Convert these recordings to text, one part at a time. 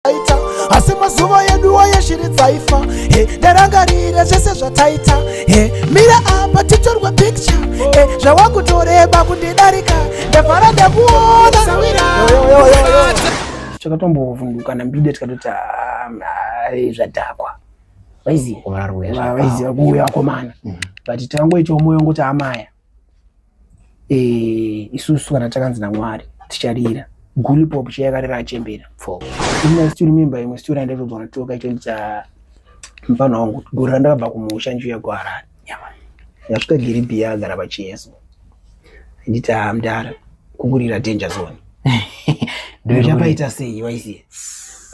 taita asi mazuva yedu yeshiridza ndarangarira zvese zvataita mira apa titorwa picture zvawakutoreba kundidarika ndavhara ndakuona takatombovhunduka nambide tikatoti zvadhakwa vaiziva kuuya akomana but tangoitawo moyo ngoti amaya isusu kana takanzi naMwari ticharira guli pop chayakarira achembera ina still remember imwe story ndakuzona toka ichonita mpano wangu gura ndakabva kumusha njuya kuHarare yasvika giribi yagara pachiyeso nditi mdara kukurira danger zone ndochapaita sei waiziye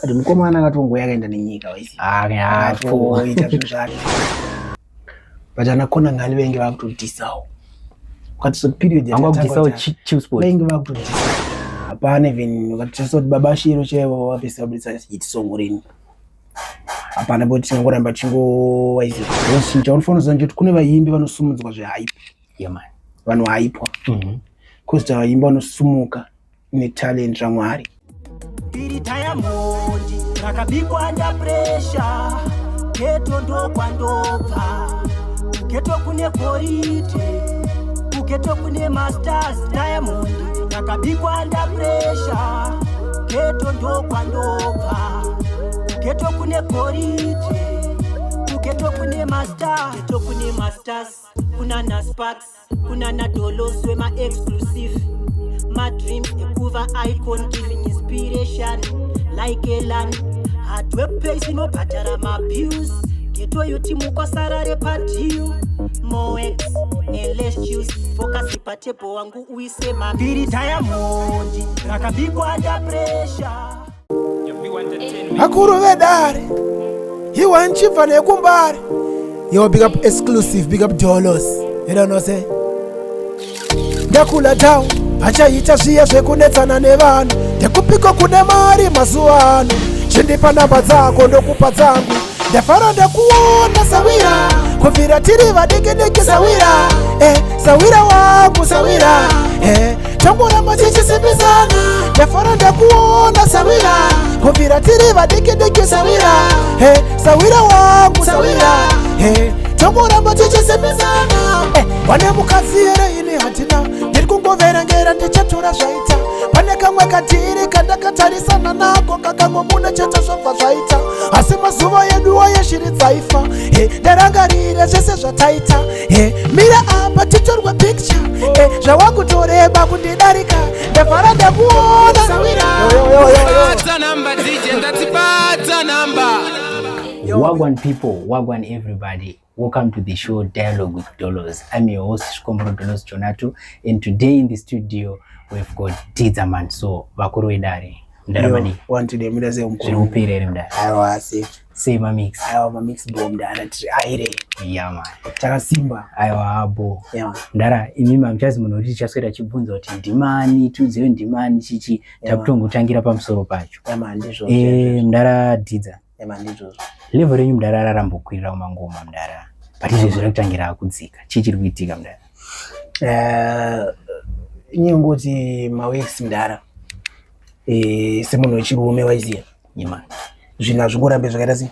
kati mukomana akatongo yakaenda nenyika waiziye ita zvinhu zvake but anakona ngani venge vakutodisawo ukati so period yatangwa chill sport venge vakutodisa hapana even ukati so baba shiro chevo wapesa wabudisa hit song rini hapana boti tinongoramba chingo waiziye woshinja unofanira kuziva kuti kune vaimbi vanosumudzwa zvehype vanhu haipwa kozita vaimbi vanosumuka netalent raMwari iri tayamondi rakabikwa under pressure keto ndokwandobva keto kune korite keto kune masters Diamond rakabikwa under pressure keto ndokwandobva keto kune korite keto kune masters keto kune masters kuna na Sparks kuna na Dolos wema exclusive my dreams ekuva icon giving inspiration like Elan hard work pays no patara my views keto yuti mukosarare patiu moex less juice focus patepo wangu uise mambiri Diamond rakabikwa under pressure akuru vedare iwa nchibva nekumbare yo big up exclusive big up Dolos you don't know say ndakula town achaita zviya zvekunetsana nevanhu ndekupika kune mari mazuva ano chindipa namba dzako ndokupa dzangu ndafara ndakuona Sawira kubvira tiri vadiki Sawira Sawira wangu Sawira tongoramba tichisimbisana ndafara ndakuona Sawira kubvira tiri vadiki Sawira Sawira wangu Sawira tongoramba tichisimbisana pane mukadzi here ini hatina ndiri kungoverengera ndichatora zvaita pane kamwe kadhiri kandakatarisana nako kakamwe mune chete zvobva zvaita asi mazuva yedu yeshiridza ndarangarira zvese zvataita mira apa titorwa picture zvawakutoreba kundidarika ndavhara ndakuona Wagwan people, Wagwan everybody. Welcome to the show Dialogue with Dolos. I'm your host Shikombro Dolos Jonatu, and today in the studio we've got Tidzaman. So vakuru edare mdaramani want to dem ndaze umupire mdara aiwa safe say my mix bomb mdara aire man chakasimba aiwa abo mdara imima mchazi munoti chaswera chibvunza kuti ndimani tudziwe ndimani chichi takutongotangira pamusoro pacho ndizvo mdara Tidza ndizvo level renyu mdara rarambokwirira kumangoma mdara but izvo zvirakutangira kudzika chichiri kuitika mdara nyengoti maweeks mdara semunhu wechirume waiziya zvinhu hazvingorambe zvakaita sei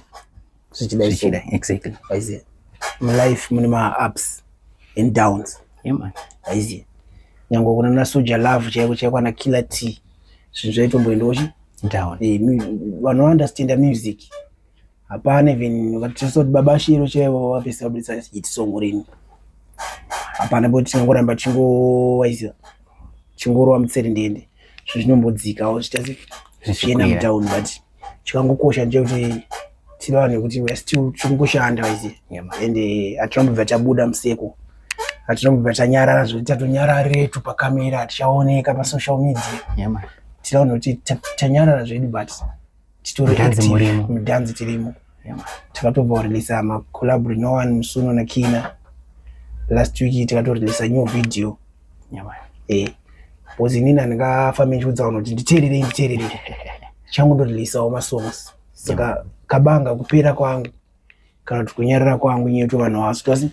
zvichida exactly waiziya mulife mune ma-ups and downs waiziya nyange kuna naSoja Love chaiko ana Killer T zvinhu zvaitomboendochi down vanhu understand music hapana even ukatiso baba shiro chaivo wapesa wabudisa hit song rini hapana boti tinongoramba waiziya chingorwa mutseri ndende zvinombodzikawo zvichienda mutown but chikangokosha ndechekuti tiri vanhu kuti we still tikungoshanda waiziya and hatinambobva tabuda museko hatinambobva tanyarara zvekuti tatonyararetu pakamera hatichaoneka pasocial media tiri vanhu kuti tanyarara zvedu but titori mudhanzi tirimo takatobva kurelisa macollab Noah Musuno naKina last week tikatorelisa new video bozi nina ndingafamba ndichiudza vanhu kuti nditeerere changu ndoreleasawo masongs saka kabanga kupera kwangu kana kuti kunyarara kwangu nyeto vanhu havasi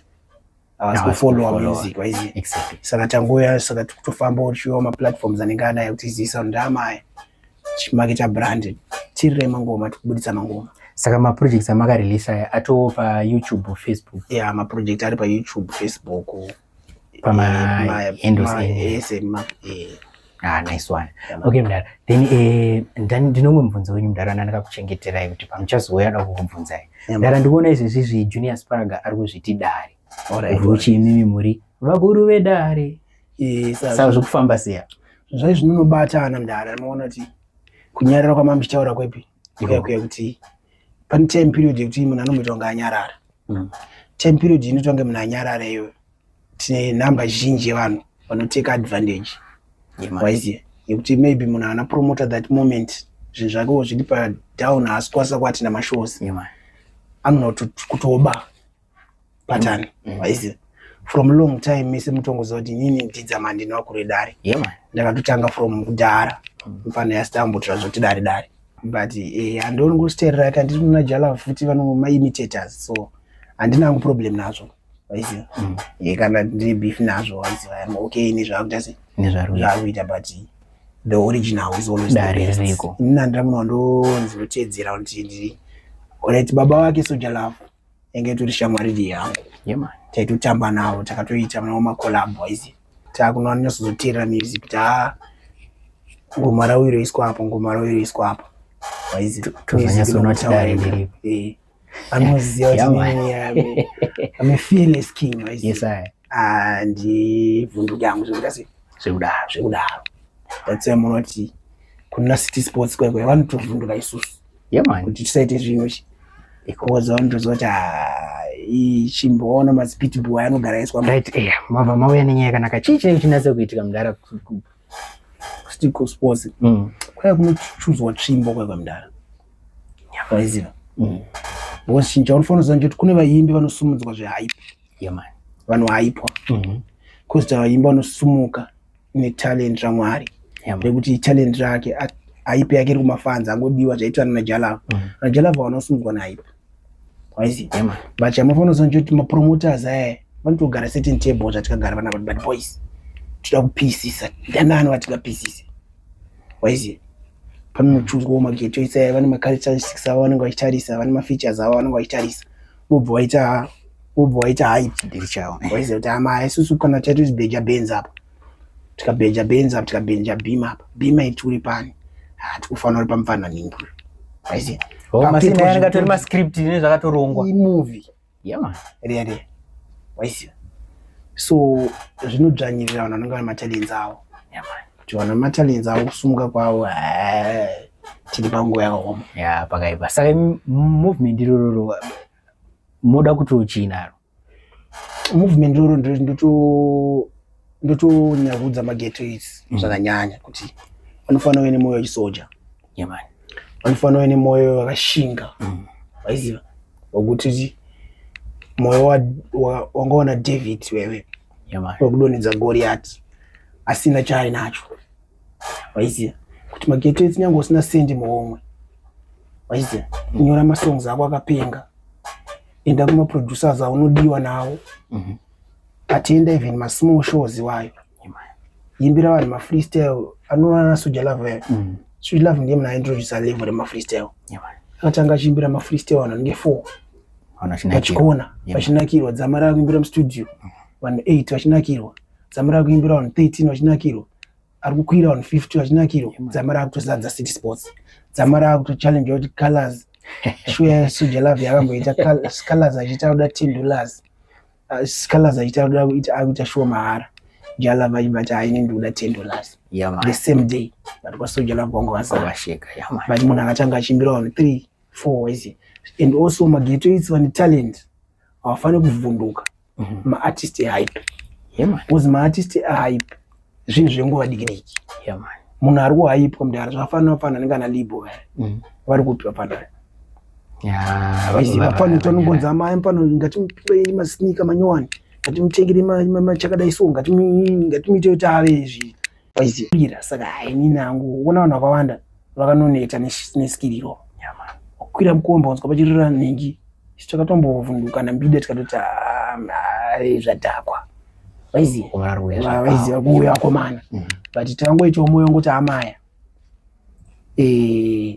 kufollowa music waiziya saka tangoya saka tikutofamba uchiwa maplatforms anenge anayo kuti iziisa ndamaya tichimaketa brand tirire mangoma tikubuditsa mangoma. Saka ma projects amaka release aya ato pa YouTube, Facebook. Yeah, ma project ari pa YouTube, Facebook. Pama endos nice one. Yeah, okay mdara. Then ndinongwe mvunzo wenyu mdara ndakakuchengeterai kuti pamuchazouya da kukubvunzai. Mdara ndikuona izvi Junior Asparaga ari kuzviti dare. Alright. Uchi mimi muri vakuru vedare. Saka zvokufamba seya. Zvai zvinobatana mdara unoona kuti kunyarara kwamambichitaura kwepi. Kuya kuti pane time period yekuti munhu anomboita kunge anyarara. Time period inoita kunge munhu anyarara iyo. Tine namba zhinji yevanhu vanoteka advantage. Waiziye yekuti maybe munhu ana promoter that moment zvinhu zvake zviri pa down asi kwasa kwati na mashows anoti kutoba patani. Waiziye from long time mise mutongoza kuti nini Ndidzamani ndinokuredare ndakatotanga from kudhara mfana yastambo trazoti dare but andoni ngosterera yaka ndiri muna jala futi vano my imitators so andina ngo problem nazo. Waiziye kana ndiri beef nazo waiziye I'm okay ni zvakutasi nezvaruita but the original is always dare riko. Nina ndamuno ndonzotedzera kuti ndiri alright baba wake Soja Love enge turi shamwari yangu. Taitotamba nawo takatoita nawo ma collab waiziye takunoona nosozotera music ta ngoma rawiro iswa hapo waiziye tuzanyasonoti dare ndiripo. Anoziya kuti I'm a fearless king waiziye. Yes I. And vunduka yangu zvekudaro. That's why munoti kuna City Sports kwekwe vanotovhunduka isusu. Kuti tisaite zvinhu because vanotozoti chimboona mazipiti boy anogara iswa right. Mava mauya nenyaya kanaka chii chinatse kuitika mudhara City Sports. Kwaya kunochuzwa tsvimbo kwekwe mudhara. Waiziva because chinja unofanira kuziva kuti kune vaimbi vanosumudzwa zvehype. Vanohypwa because vaimbi vanosumuka netalent raMwari rekuti talent rake hype yake iri kumafanza angodiwa zvaitwa naJalava. naJalava vanosumudzwa nehype. Waiziye but chamafanira kuziva kuti mapromoters aya vanotogara certain tables atikagara vana but boys toda kupisisa ndanani vatikapisise. Waiziye panochuzwawo mageto isaya vane macharacteristics avo vanenge vachitarisa vane mafeatures avo vanenge vachitarisa ubva waita hype ndiri chawo. Waiziye kuti ama isusu kana taiti beja benz apa tikabeja beam apa beam ituri pani tikufanira uri pamufananidzo. Waiziye masina yanga tori mascript nezvakatorongwa movie rere. Waiziye so zvinodzvanyirira vanhu vanenge vane matalents avo kuti vanhu vane matalents avo kusumuka kwavo tiri panguva yakaoma pakaipa. Saka movement iroro moda kutochinaro movement iroro ndotonyakudza mageto idzi zvakanyanya kuti vanofanira uve nemoyo wechisoja. Vanofanira uve nemoyo wakashinga. Waiziva wekuti moyo wangaona David wewe wekudonhedza Goliath asina chaainacho. Waiziva kuti mageto idzi nyange usina sendi muhomwe. Waiziva nyora masongs ako akapenga enda kumaproducers aunodiwa nawo atenda even masmall shows wayo yimbira vanhu mafreestyle anowana Soja Love. Soja Love ndiye munhu aintroduce level remafreestyle. Akatanga achiimbira mafreestyle vanhu vanenge 4 vachikona vachinakirwa. Dzama ravo kuimbira mustudio vanhu 8 vachinakirwa. Dzama ravo kuimbira vanhu 13 vachinakirwa. Ari kukwira vanhu 50 vachinakirwa. Dzama ravo kutozadza City Sports. Dzama ravo kutochallenge kuti colors shuya Soja Love yakamboita colors achiita kuda $10. Colors achiita kuda kuita show mahara. Jalava achibata haine ndoda $10 the same day but kwa Soja Love wangu wasasheka but munhu akatanga achimbira vanhu 3 4 waiziye. And also mageto idzi vane talent avafaniri kuvhunduka maartist ehype. Because maartist ehype zvinhu zvenguva diki munhu ari kuhypwa mudhara zvakafanira anenge ana libo vari kupiwa panhare. Waiziye panotonongonza amai pano ngatimupei masneaker manyowani ngatimutengere machakadai so ngatimuite kuti ave izvi. Waiziye saka inini hangu kuona vanhu vakawanda vakanoneta neskiriro kukwira mukomba unzwa pachirira nhengi takatomboovhunduka nambida tikatoti zvadhakwa. Waiziye kuuya akomana but tangoitawo moyo ngoti amaya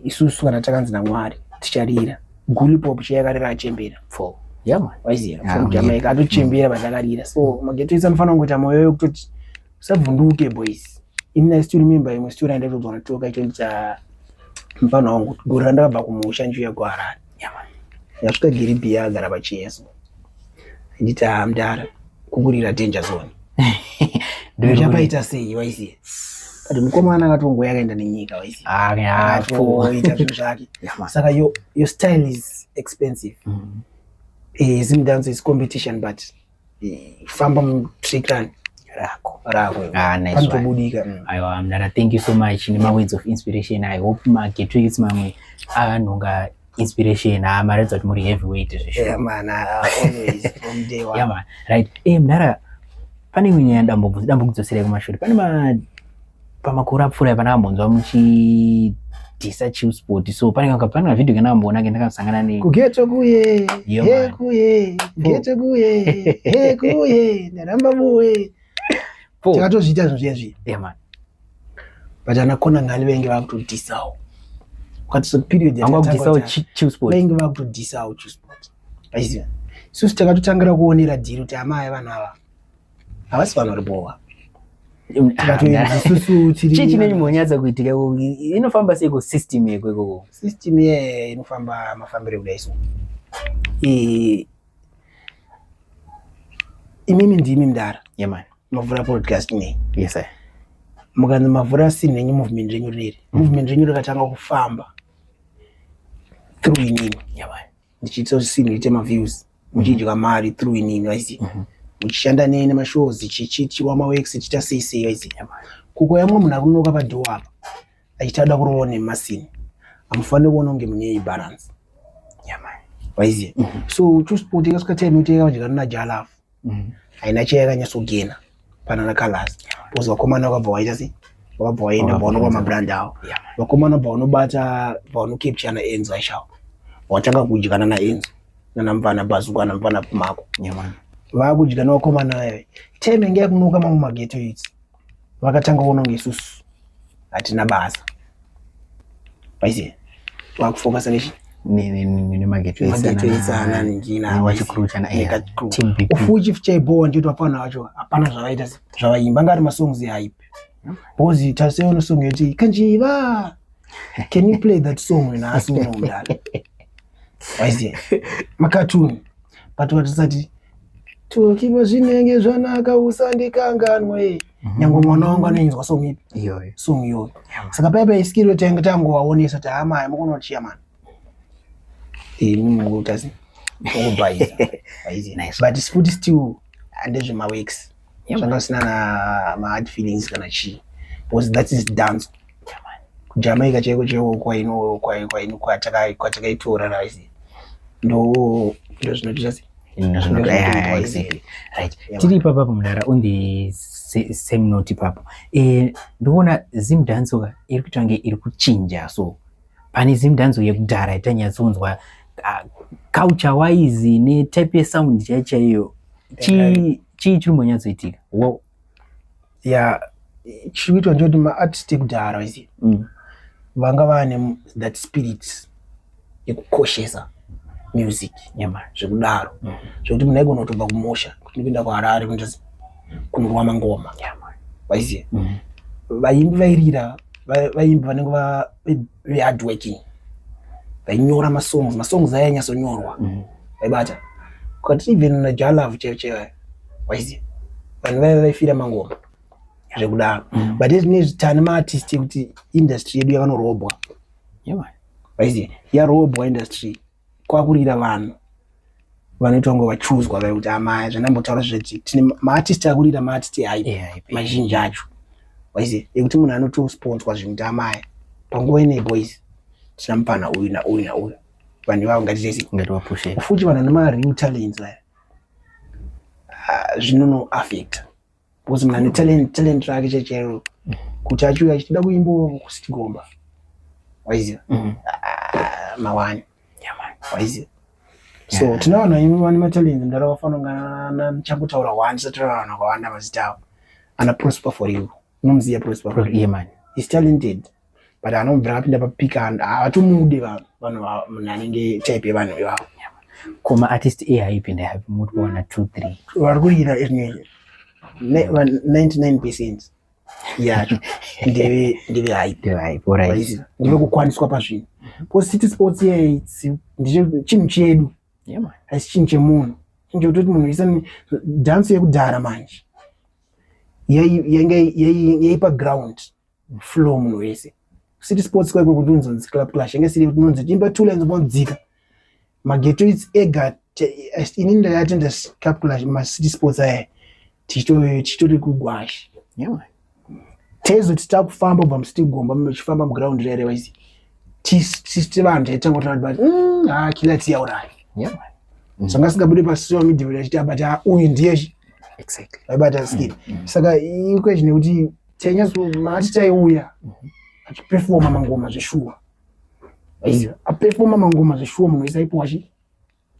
isusu kana takanzi naMwari ticharira guli pop chayakarira achembera for yeah man waiziya from Jamaica atochembera batakarira so mageto isa anofana kuita moyo wekutoti usabvunduke boys ini still remember imwe story ndakuzona toka itoita mfano wangu gore ndakabva kumusha njuya kuHarare yeah man yasvika Giribia agara pacheso nditi amdara kukurira danger zone ndichapaita sei waiziya kati mukomana akatongo yakaenda nenyika waiziya akaita zvinhu zvake saka your style is expensive Zim dance is competition but famba trick run rako nice panotobudika aiwa Mnara thank you so much in my words of inspiration I hope market weeks mamwe anonga inspiration amaredza kuti muri heavyweight yeah man always from day one yeah man right Mnara pane nyaya ndambokudzosera kumashure pane pamakore apfuura panambonzwa muchidhisa chill sport so pane video kanambona ndakasangana ne kugeto kuye kuye geto kuye kuye ndaramba buwe tikatozviita zvinhu yeah man but anakona ngani venge vakutodhisawo kwati so period yakatangwa chill sport venge vakutodhisawo chill sport aiziva isusu takatotangira kuonera dhiri kuti amai vanhu ava havasi vanhu ribowa chini monyadza kuitika inofamba sei system yeko system ye inofamba mafambiro kudai so imimi ndimi Mndara yeah man Mavhura podcast ne yes sir mukanzi Mavhura sinenye movement renyu riri movement renyu rakatanga kufamba through inini yeah man ndichitso sinite ma views muchidya mari through inini waisi muchishanda nene mashows chichitirwa maworks chichita sei waisi kuko yamwe munhu akunoka padhow apa achitada kuroone masini amufane kuona unge mune balance yeah man waisi so chusport ikasvika time yoteka vajikana na Jalaf haina chayakanyasogena pana na Colors because vakomana vakabva waita sei vakabva waenda vaonokwa mabrand avo vakomana bva vanobata vanocapture na Enzo aishawo watanga kudyikana na Enzo nanamvana Bazuka namvana Pumako yeah man vakudya navakomana vayo time yange yakunoka mamwe mageto youths vakatanga kuona kunge isusu hatina basa waisi vakufocusa nemageto isana ningina wachikuruchana team big ufuchi chaibowa ndito apana wacho hapana zvavaita zvavaimba ngari masongs ehype because taseona song yoti kanjiva can you play that song nhasi uno Mndara waisi makatuni but watisati tokiva zvinenge zvanaka usandikanganwe nyange mwana wangu anoinzwa song ipi iyoyo song iyoyo saka paipa iskiro tangowaonesa kuti hamai mukunochiya mani mungutasi ukubhaisa but futi still andezvemaworks zvangasina na ma-hard feelings kana chii because that is dance Jamaica chaiko kwatakaitora raisi ndo zvinoticha sei right tiri papa Mndara on the same note papa ndikuona Zim dance iri kutange iri kuchinja so pane Zim dance yekudhara itanyatsonzwa culture wise ne type ye sound chaiyo chiri monyatsoitika wow yeah chikuitwa ndoti ma-artist ekudhara waisi vanga vane that spirit yekukoshesa music yeah zvekudaro zvekuti munhu aigona kutobva kumusha kuti ndipinda kuHarare kunorwa mangoma waisiya vaimbi vairira vaimbi vanenge ve-hard working vainyora masongs ayanyasonyorwa vaibata kati even na Jalaf chaiyo waisiya vanhu vaifira mangoma zvekudaro but ezvinezvi tane maartist ekuti industry yedu yakanorobwa waisiya yarobwa industry kwakurira vanhu vanoitwa kunge vachuzwa vaikuti amai zvandambotaura zveti tine maartist akurira maartist ehype mazhinji acho waisiya ekuti munhu anotosponswa zvinhu kuti amai panguva ine boys tina mupana uyu nauyu nauyu vanhu ivavo ngatitesi futi vanhu nemareal talents vaya zvinonoaffect because munhu ane talent rake chechero kuti achiuya achitida kuimbawo kusitigomba waisiya mawani waisiya so tina vanhu vaimba vane matalent ndaravafanira nichangotaura one sataura vanhu vakawanda mazita avo ana Prosper for you unomuziva Prosper for you yeah man he's talented but anobva apinda papika avatumude vanhu munanenge type yevanhu ivavo. Koma artist aipinda hapi muri kuona 2-3 vari kuita 99% yacho ndeve hype, ndeve kukwaniswa pazvinhu. Because City Sports ndicho chinhu chedu, haisi chinhu chemunhu. Chinhu chekutoti munhu isa dance yekudhara manje yaipa ground flow munhu wese. City Sports kwaiko kuti unzonzi Club Clash yange siri kuti unonzi imba 2 lines bonzika mageto it's ega inini ndayatenda Club Clash ma City Sports aya tichitori kugwashi. Tezo titakufamba ubva mustigomba muchifamba muground rere waisi tisi vanhu taitanga kuti but kila tiyaurayi saka singabude pasocial media vachiti abata uyu ndiye exactly vaibata skill. Saka ikwezvine kuti mati taiuya achiperforma mangoma zveshuwa, aperforma mangoma zveshuwa munhu wese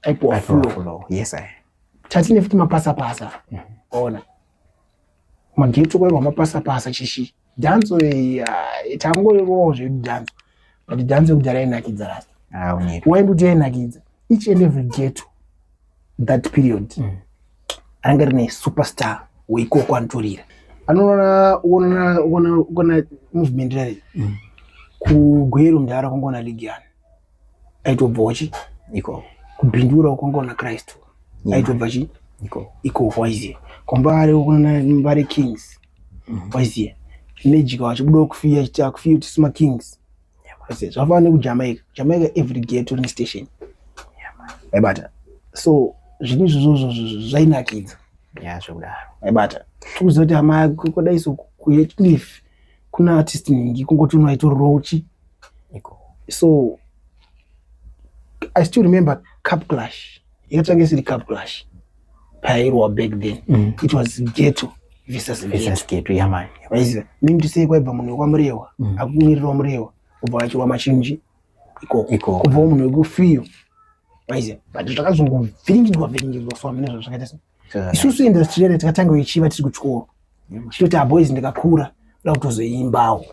aipowa flow. Yes tatine futi mapasa ona mageto kwaiwa mapasa chishi danzo tangoevawo zvedance but danzo yekudhara inakidza rasta wainduti yainakidza each and every ghetto that period ranga rine superstar weikoko anotorira anoona movement rere kugwero mudhara kwangona Legion aitobvachi kubhindura kwangona Christ aitobvachi ikoko waiziye kombare ukona Mbare Kings waiziye Magic wachibuda kufia chita kufia kuti sima Kings zvafana kuJamaica every ghetto ring station aibata. So zvinhu izvozvo zvainakidza zvakudaro aibata. Tukuzoti hama kodaiso kuHeathcliff kuna artist ningi kungoti unoaitororochi. So I still remember Cup Clash. Yakatanga siri Cup Clash pairwa back then. It was ghetto versus ghetto man. Waiziva mimi ndisei kwaibva munhu wekwamurewa akumirira murewa kubva achiwa machinji ikoko kubva munhu wekufiyo waiziva but zvakazongovhiringirwa so mine zvakaita isusu industry rere takatanga ichiva tiri kuchikoro chitoti boys ndikakura kuda kutozoimbawo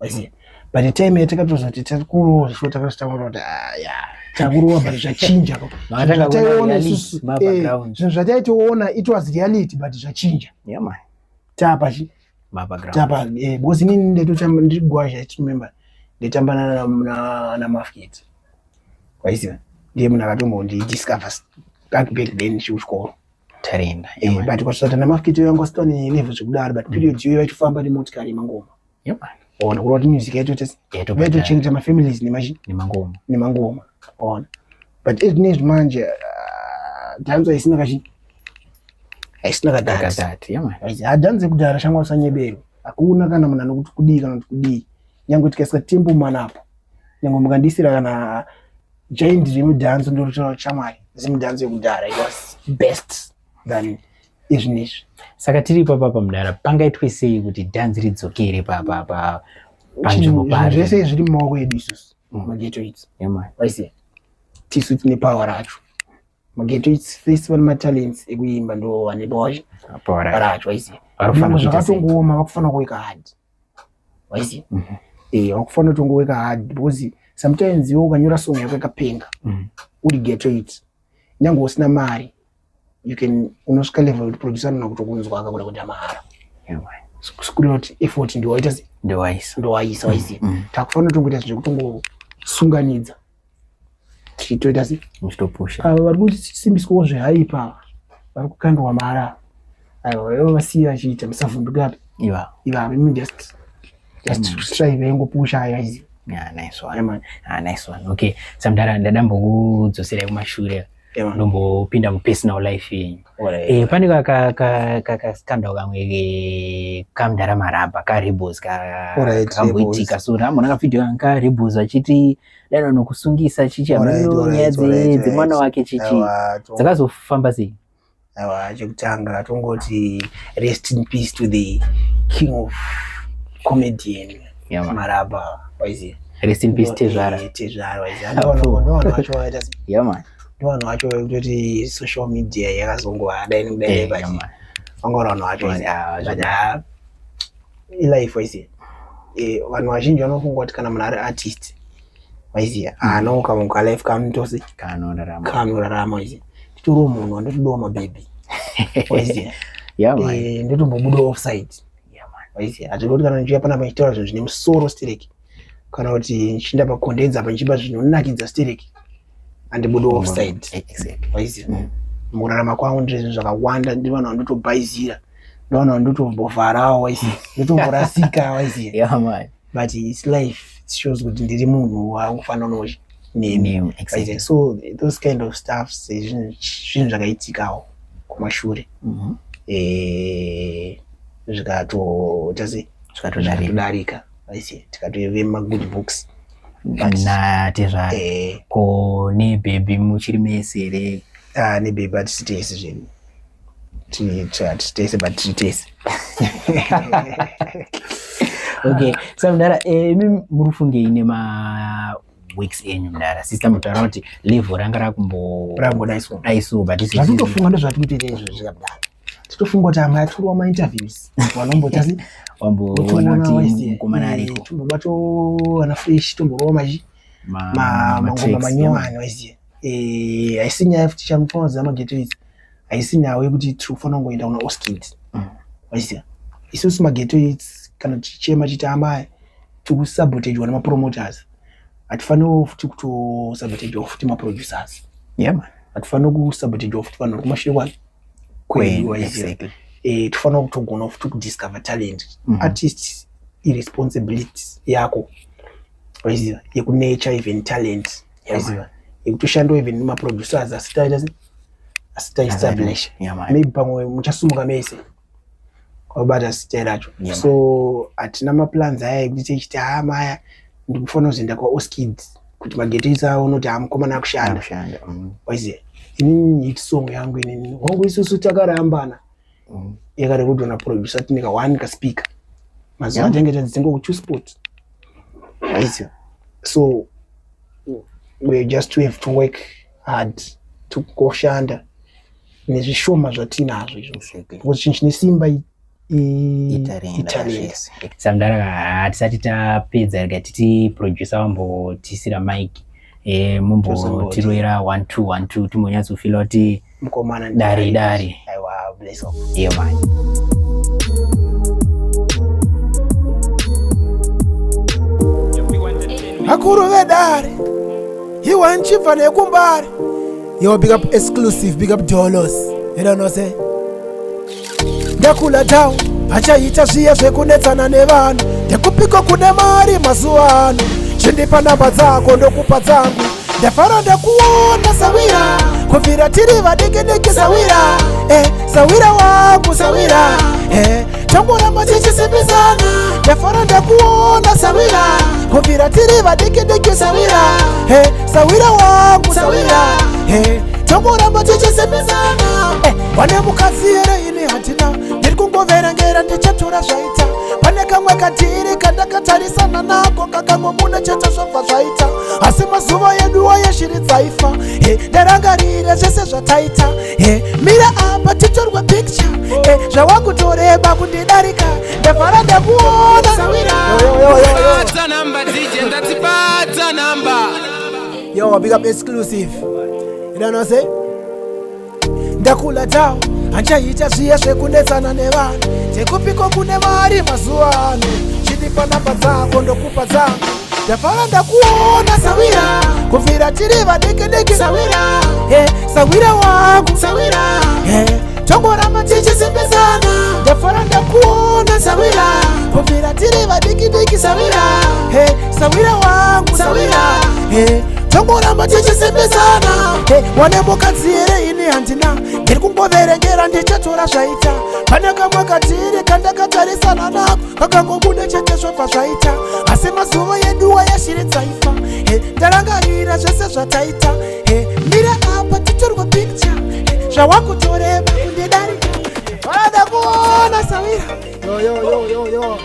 waiziva but the time yatakatozoti takurowa zvisho takazotanga kuti takurowa but zvachinja zvinhu zvataitoona it was reality but zvachinja tapachi tapa because inini ndiri remember nditamba na Mafkit waiziva ndiye munhu akatombondidiscover back then chikoro tarenda but kwasata na Mafkit yangu stone level zvekudaro but period iyo yachifamba nemotikari mangoma ona kuti music yaito chengeta ma families nemangoma ona but ezvinezvi manje dance haisina kadhati hadhanzi kudhara shangwa usanyebero hakuna kana munhu anokuti kudii kana kuti kudii nyange tikaisika tempo manapo nyange mukandisira kana giant remudhanzo ndorutaura chamwari zimudhanzo yekudhara it was best than izvinezvi. Saka tiri papa mudhara pangaitwe sei kuti dhanzi ridzokere panzvimbo pari zvese zviri mumaoko edu isusu mageto its waisiya tisu tine power racho mageto its festival matalents ekuimba ndo vane power racho waisiya zvakatongooma vakufana kuweka hard waisiya wakufana tongoweka hard because sometimes iwe ukanyora song yako yakapenga uri geto its nyange usina mari you can unosvika level kuti producer anona kutokunzwa akakuda kuti amahara sikuda kuti effort ndowaita ndowaisa waisiya takufana tongoita zvekutongosunganidza tichitoita muchitopusha vari kusimbiswawo zvehaipa vari kukandwa mara aiwa vasiya vachiita musavhundukapi ivava imi just strive yengopusha aiziva. Nice one. Okay, samdara ndadambokudzosera kumashure ndombopinda mupersonal life yenyu. Pane kakascandal kamwe kamdara maraba kaRebels kamboitika so ramona kavhidhiyo kaRebels achiti dano nokusungisa chichi nyaya dzemwana wake chichi dzakazofamba sei? Aiwa chekutanga tongoti rest in peace to the king of comedian Maraba waiziya. Rest in peace Tezvara waiziya ndono wacho waita ndono wacho kuti social media yakazongova daini kudai pachi vangora vanhu wacho life waiziya vanhu vazhinji vanofunga kuti kana munhu ari artist waiziya anouka muka life kamutosi kanorarama waiziya titoriwo munhu wandotodawo mabhebhi waiziya ndotombobuda offside waiziya hatidoti kana ndichiuya panapa ndichitaura zvinhu zvine musoro stereki kana kuti nchinda pakondenza apa nchipa zvinonakidza stereki handibuda offside waiziya mukurarama kwangu ndiri zvinhu zvakawanda ndiri vanhu vandotobhaizira ndovanhu vandotombovharawo waiziya ndotomborasika waiziya but its life it shows kuti ndiri munhu wakufanana nemi so those kind of stuff zvinhu zvakaitikawo kumashure zvikatodarika tikatove magood books natezvake ko nebhebhi muchiri mese here nebhebhi hatisitese zvinhu titese but titese okay so mudara imi murufungei nema-weeks enyu mudara sister mutaura kuti level ranga rakumbodaiso but zvatotofunga ndozvatikutoita izvo zvakadaro titofunga kuti amwe atoriwa ma-interviews wanombotasi wamboona kuti mukomana ariko tombobato ana fresh tomborowa mangoma manyowani waiziya haisi nyaya yekuti chamufanodza mageto idzi haisi nyaya yekuti tirikufanira kungoenda kuna Oskid waiziya isusu mageto idzi kana tichema chitamba tikusabotejwa nemapromoters hatifanira futi kutosabotejwa futi maproducers hatifanira kusabotejwa futi vanhu kumashure exactly. Tifanira kutogona futi kudiscover talent artist irresponsibility yako waiziva yekunature even talent waiziva yekutoshandawo even nemaproducers asita establish maybe pamwe muchasumuka mese kwabata site racho so hatina maplans aya ekuti tichiti maya ndikufanira kuzoenda kwaOskid kuti mageto awo noti mukomana akushanda waiziva inini hit song yangu inini wangu isusu takarambana yakare kudona producer tinika 1 kaspeaker mazuva atenge tadzingo ku sport waiziva so we just have to work hard to koshanda nezvishoma zvatinazvo izvo because chinhu chine simba italent samudara hatisati tapedza rega titi producer wambotisira mic mumbotiroera 1 2 1 2 timbonyatsofila kuti mukomana dari aiwa bless up man akuru vedare iwa nchibva nekumbari yo big up exclusive big up dollars you don't know say ndakula down achaita zviye zvekunetsana nevanhu ndekupiko kune mari mazuva ano chindipa namba dzako ndokupa dzangu ndafara ndakuona sawira kubvira tiri vadiki sawira sawira wangu sawira tongoramba tichisimbisana ndafara ndakuona sawira kubvira tiri vadiki sawira sawira wangu sawira tongoramba tichisimbisana wane mukadzi here ini hatina ndiri kungoverengera ndichatora zvaita pane kamwe katiri kandakatarisana nako kakangomuna chete zvobva zvaita asi mazuva eduwo yeshiri dzaifa ndarangarire zvese zvataita mira apa titorwe picture zvawakutoreba kundidarika ndavhara ndakuona yo big up exclusive you know say ndakula down hanchaita zviye zvekunetsana nevanhu tekupiko kune mari mazuva ano chindipa namba dzako ndokupa dzangu ndafara ndakuona sawira kubvira tiri vadiki sawira sawira wangu sawira tongoramba tichisimbisana ndafara ndakuona sawira kubvira tiri vadiki sawira sawira wangu sawira tongoramba tichisimbisana wane mukadzi here ini handina ndiri kungoverengera ndichatora zvaita pane kamwe katiri kandakatarisana nako kakangobuda chete zvobva zvaita asi mazuva eduwo yeshiri dzaifa ndarangarira zvese zvataita mira apa titorwa picture zvawakutoreba kundidarika vada kuona sawira yo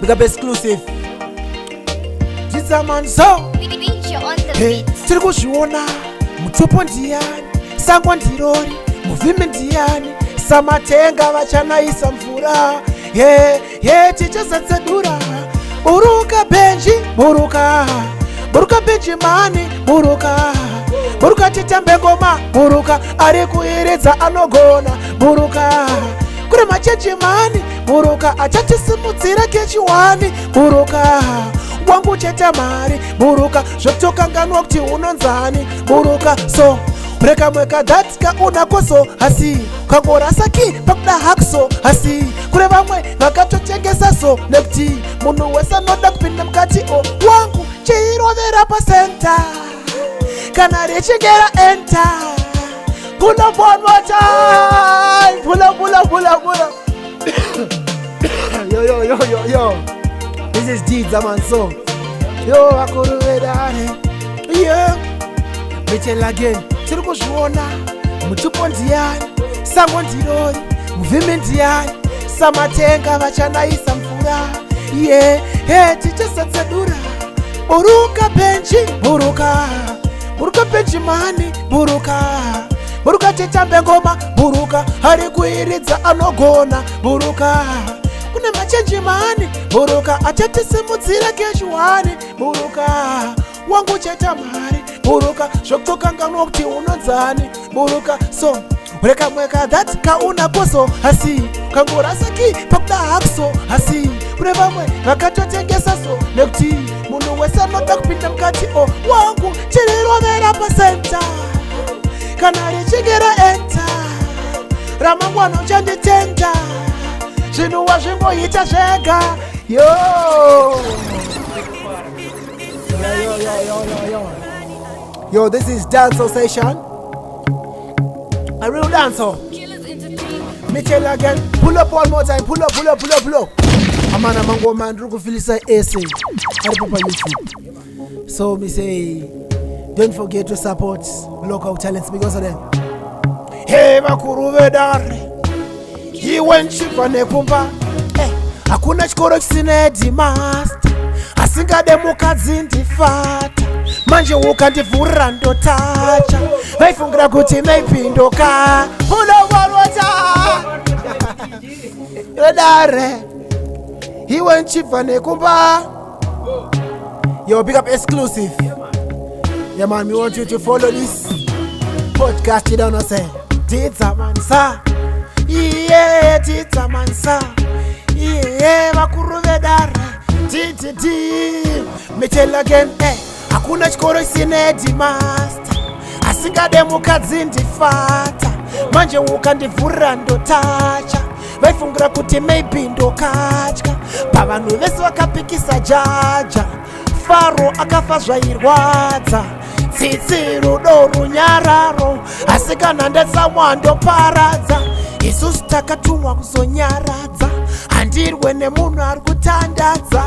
big up exclusive Manzo tiri kuzviona mutupo ndiyani sango ndirori muvhimi ndiyani samatenga vachanaisa mvura tichasatsadura. Buruka Benji, buruka Benji mani, buruka titambe ngoma, buruka ari kuiridza anogona, buruka kure machechi mani, buruka achatisimudzira kechiwani, buruka wangu cheta mari, buruka zvotokanganwa kuti unonzani, buruka so breka mweka datka unakoso hasi kangorasa ki pakuda hakso hasi kure vamwe vakatotengesa so nekuti munhu wese anoda kupinda mukati wangu chirovera pasenta kana richingera enta. Pull up one more time. Pull up. Yo. This is Didzaman song. Yo, akuruvedane. Yeah. Michel again. Tiri kuzviona mutupo ndiyani, sango ndirori, muvhimi ndiyani, samatenga vachanaisa mvura. Tichasatsadura. Buruka Benji, buruka Benji mani, buruka titambe ngoma, buruka ari kuiridza anogona, buruka kune machenji mani, buruka achatisimudzira kechiwani, buruka wangu cheta mari, buruka zvokutokanganwa kuti unonzani, buruka so breka mweka datka unakoso hasi kangorasaki pakuda hakso hasi kune vamwe vakatotengesa so nekuti munhu wese anoda kupinda mukati wangu chirirovera pasenta kana richingera enta ramangwana uchanditenda zvinhu wazvingoita zvega. Yo, this is Dancehall Session. A real dancehall. Michel again. Pull up one more time. Pull up. Amana mango man ruku filisa essay. Aripopa YouTube. So me say, don't forget to support local talents because of them. Hey vakuruvedare. Iwe nchipa nekumba. Hakuna chikoro chisina headmaster. Asingade mukadzi ndifata. Manje ukandivhurira ndotacha. Vaifungira kuti maipindoka. Pull up one more time. Yodare. Iwe nchipa nekumba. Yo, big up exclusive. Yeah man, we want you to follow this podcast. You don't know say Didzaman sa. Yeah, Didzaman sa. Yeah, vakuruvedare. Michel again. Hakuna chikoro chisina headmaster. Asingade mukadzi ndifata. Manje ukandivhurira ndotacha. Vaifungira kuti maybe ndokatya. Pavanhu vese vakapikisa jaja. Faro akafa zvairwadza. Tsitsi rudo runyararo. Asi kana ndetsamwa ndoparadza. Isusu takatumwa kuzonyaradza. Handirwe nemunhu ari kutandadza.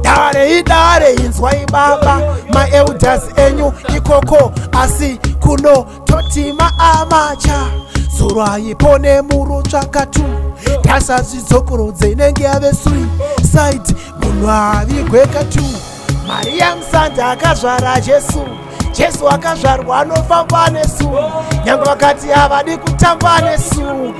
Dare inzwai baba. Maelders enyu ikoko. Asi kuno totima amacha. Zurwaipo nemurutsvakatu. Tasa zvizokurodze inenge yave suicide. Munhu avigweka tu. Maria Musanda akazvara Jesu akazvarwa anofamba nesu. Nyange vakati havadi kutamba nesu.